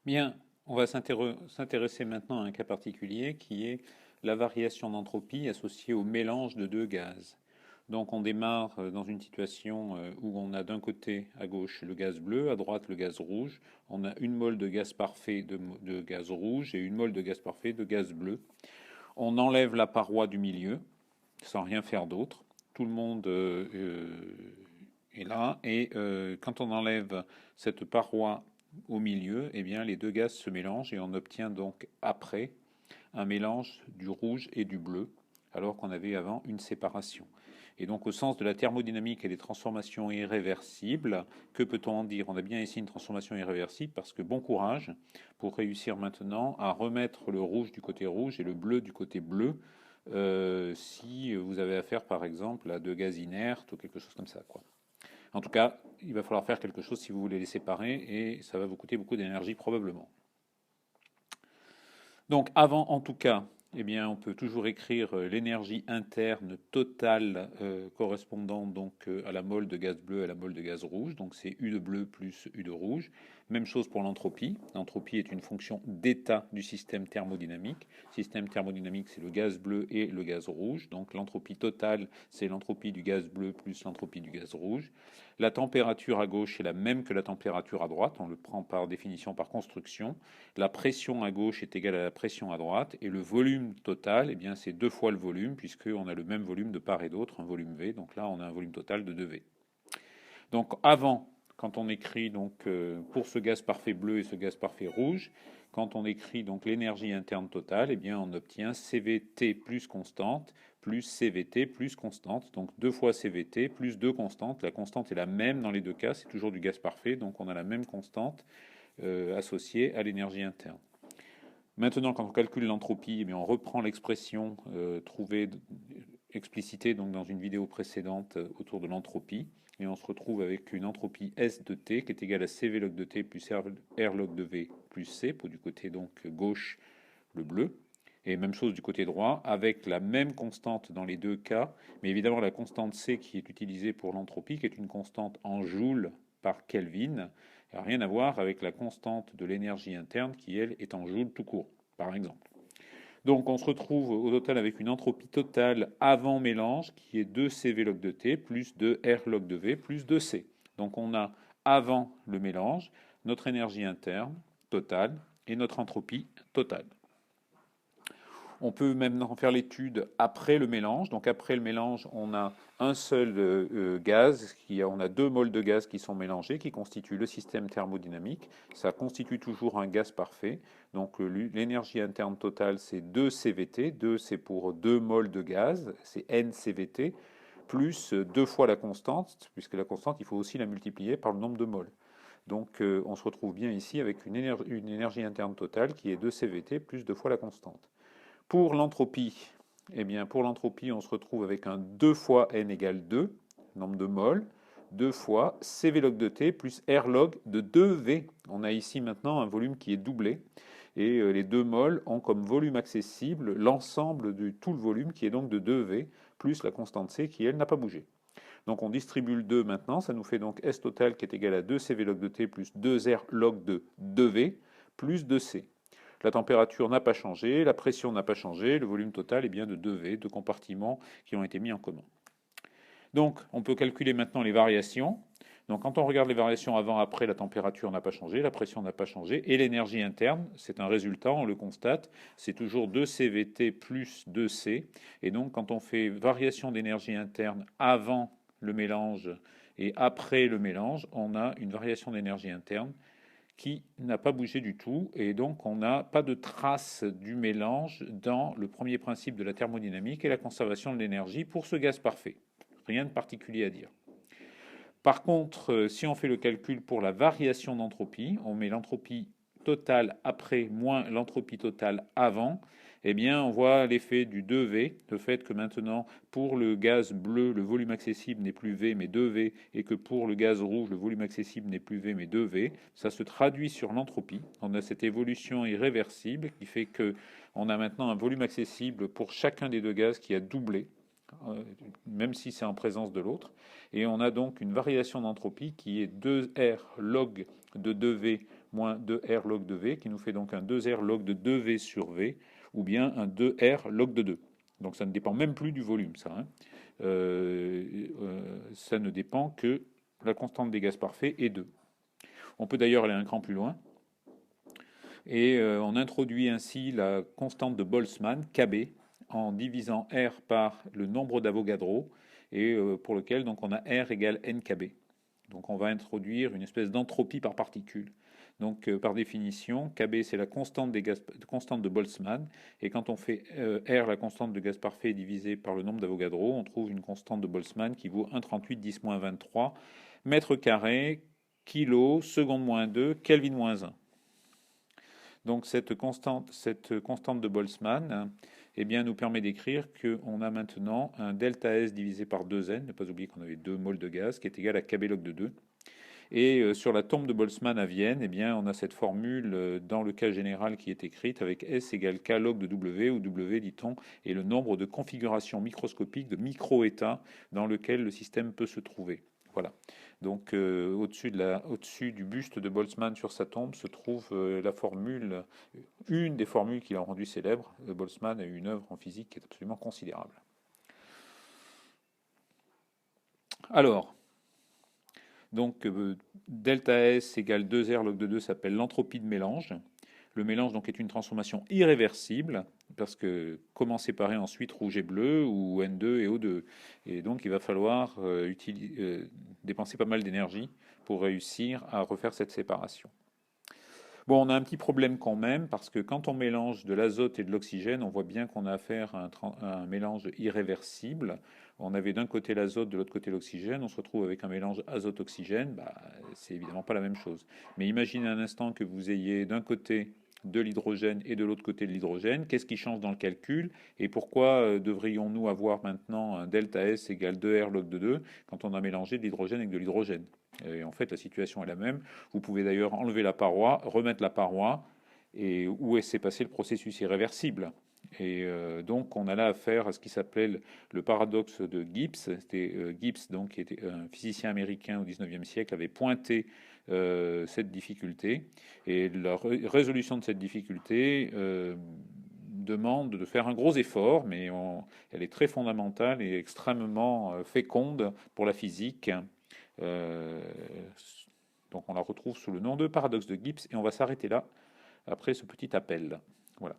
Bien, on va s'intéresser maintenant à un cas particulier qui est la variation d'entropie associée au mélange de deux gaz. Donc on démarre dans une situation où on a d'un côté à gauche le gaz bleu, à droite le gaz rouge. On a une mole de gaz parfait de gaz rouge et une mole de gaz parfait de gaz bleu. On enlève la paroi du milieu sans rien faire d'autre. Tout le monde est là et quand on enlève cette paroi au milieu, eh bien, les deux gaz se mélangent et on obtient donc après un mélange du rouge et du bleu, alors qu'on avait avant une séparation. Et donc au sens de la thermodynamique et des transformations irréversibles, que peut-on en dire? On a bien ici une transformation irréversible parce que bon courage pour réussir maintenant à remettre le rouge du côté rouge et le bleu du côté bleu, si vous avez affaire par exemple à deux gaz inertes ou quelque chose comme ça, quoi. En tout cas, il va falloir faire quelque chose si vous voulez les séparer et ça va vous coûter beaucoup d'énergie probablement. Donc avant, en tout cas, eh bien, on peut toujours écrire l'énergie interne totale correspondant donc à la mole de gaz bleu et à la mole de gaz rouge. Donc c'est U de bleu plus U de rouge. Même chose pour l'entropie. L'entropie est une fonction d'état du système thermodynamique. Le système thermodynamique, c'est le gaz bleu et le gaz rouge. Donc l'entropie totale, c'est l'entropie du gaz bleu plus l'entropie du gaz rouge. La température à gauche est la même que la température à droite. On le prend par définition, par construction. La pression à gauche est égale à la pression à droite et le volume total, eh bien, c'est deux fois le volume puisqu'on a le même volume de part et d'autre, un volume V. Donc là, on a un volume total de 2V. Donc avant, quand on écrit donc pour ce gaz parfait bleu et ce gaz parfait rouge, quand on écrit donc l'énergie interne totale, eh bien, on obtient CVT plus constante plus CVT plus constante. Donc deux fois CVT plus deux constantes. La constante est la même dans les deux cas, c'est toujours du gaz parfait, donc on a la même constante associée à l'énergie interne. Maintenant, quand on calcule l'entropie, eh bien, on reprend l'expression trouvée, explicitée donc, dans une vidéo précédente autour de l'entropie. Et on se retrouve avec une entropie S de T qui est égale à CV log de T plus R log de V plus C, pour du côté donc gauche, le bleu. Et même chose du côté droit, avec la même constante dans les deux cas, mais évidemment la constante C qui est utilisée pour l'entropie, qui est une constante en joules par Kelvin, n'a rien à voir avec la constante de l'énergie interne qui, elle, est en joules tout court, par exemple. Donc on se retrouve au total avec une entropie totale avant mélange qui est 2CV log de T plus 2R log de V plus 2C. Donc on a avant le mélange notre énergie interne totale et notre entropie totale. On peut maintenant faire l'étude après le mélange. Donc après le mélange, on a un seul gaz, on a deux moles de gaz qui sont mélangés, qui constituent le système thermodynamique. Ça constitue toujours un gaz parfait. Donc l'énergie interne totale, c'est 2 CVT. 2, c'est pour 2 moles de gaz, c'est NCVT, plus deux fois la constante, puisque la constante, il faut aussi la multiplier par le nombre de moles. Donc on se retrouve bien ici avec une énergie interne totale qui est 2 CVT plus deux fois la constante. Pour l'entropie, eh bien, pour l'entropie, on se retrouve avec un 2 fois n égale 2, nombre de moles, 2 fois CV log de T plus R log de 2V. On a ici maintenant un volume qui est doublé. Et les deux moles ont comme volume accessible l'ensemble de tout le volume qui est donc de 2V, plus la constante C qui, elle, n'a pas bougé. Donc on distribue le 2 maintenant, ça nous fait donc S total qui est égal à 2 CV log de T plus 2R log de 2V plus 2C. La température n'a pas changé, la pression n'a pas changé, le volume total est bien de 2V, deux compartiments qui ont été mis en commun. Donc on peut calculer maintenant les variations. Donc quand on regarde les variations avant-après, la température n'a pas changé, la pression n'a pas changé, et l'énergie interne, c'est un résultat, on le constate, c'est toujours 2CVT plus 2C. Et donc quand on fait variation d'énergie interne avant le mélange et après le mélange, on a une variation d'énergie interne qui n'a pas bougé du tout, et donc on n'a pas de trace du mélange dans le premier principe de la thermodynamique et la conservation de l'énergie pour ce gaz parfait. Rien de particulier à dire. Par contre, si on fait le calcul pour la variation d'entropie, on met l'entropie totale après moins l'entropie totale avant, eh bien, on voit l'effet du 2V, le fait que maintenant, pour le gaz bleu, le volume accessible n'est plus V mais 2V, et que pour le gaz rouge, le volume accessible n'est plus V mais 2V. Ça se traduit sur l'entropie. On a cette évolution irréversible qui fait que on a maintenant un volume accessible pour chacun des deux gaz qui a doublé, même si c'est en présence de l'autre. Et on a donc une variation d'entropie qui est 2R log de 2V moins 2R log de V, qui nous fait donc un 2R log de 2V sur V, ou bien un 2R log de 2. Donc ça ne dépend même plus du volume, ça. Hein. Ça ne dépend que la constante des gaz parfaits est 2. On peut d'ailleurs aller un cran plus loin. Et on introduit ainsi la constante de Boltzmann, Kb, en divisant R par le nombre d'Avogadro, et pour lequel donc, on a R égale NKB. Donc on va introduire une espèce d'entropie par particule. Donc par définition, Kb c'est la constante, constante de Boltzmann, et quand on fait R, la constante de gaz parfait, divisée par le nombre d'Avogadro, on trouve une constante de Boltzmann qui vaut 1,38 10-23 mètres carrés, kilo, seconde moins 2, Kelvin moins 1. Donc cette constante de Boltzmann nous permet d'écrire qu'on a maintenant un delta S divisé par 2N, ne pas oublier qu'on avait 2 moles de gaz, qui est égal à Kb log de 2. Et sur la tombe de Boltzmann à Vienne, on a cette formule dans le cas général qui est écrite avec S égale K log de W, où W, dit-on, est le nombre de configurations microscopiques de micro-états dans lequel le système peut se trouver. Voilà. Donc au-dessus du buste de Boltzmann sur sa tombe se trouve la formule, une des formules qui l'a rendu célèbre. Boltzmann a eu une œuvre en physique qui est absolument considérable. Alors, donc delta S égale 2R log de 2 s'appelle l'entropie de mélange. Le mélange donc est une transformation irréversible parce que comment séparer ensuite rouge et bleu ou N2 et O2. Et donc il va falloir dépenser pas mal d'énergie pour réussir à refaire cette séparation. Bon, on a un petit problème quand même parce que quand on mélange de l'azote et de l'oxygène, on voit bien qu'on a affaire à un mélange irréversible. On avait d'un côté l'azote, de l'autre côté l'oxygène. On se retrouve avec un mélange azote-oxygène. C'est évidemment pas la même chose. Mais imaginez un instant que vous ayez d'un côté de l'hydrogène et de l'autre côté de l'hydrogène. Qu'est-ce qui change dans le calcul et pourquoi devrions-nous avoir maintenant un delta S égale 2R log de 2 quand on a mélangé de l'hydrogène avec de l'hydrogène? Et en fait, la situation est la même. Vous pouvez d'ailleurs enlever la paroi, remettre la paroi, et où s'est passé le processus irréversible. Et donc, on a là affaire à ce qui s'appelait le paradoxe de Gibbs. C'était Gibbs, donc, qui était un physicien américain au XIXe siècle, avait pointé cette difficulté. Et la résolution de cette difficulté demande de faire un gros effort, mais elle est très fondamentale et extrêmement féconde pour la physique. Euh, donc on la retrouve sous le nom de paradoxe de Gibbs et on va s'arrêter là après ce petit appel. Voilà.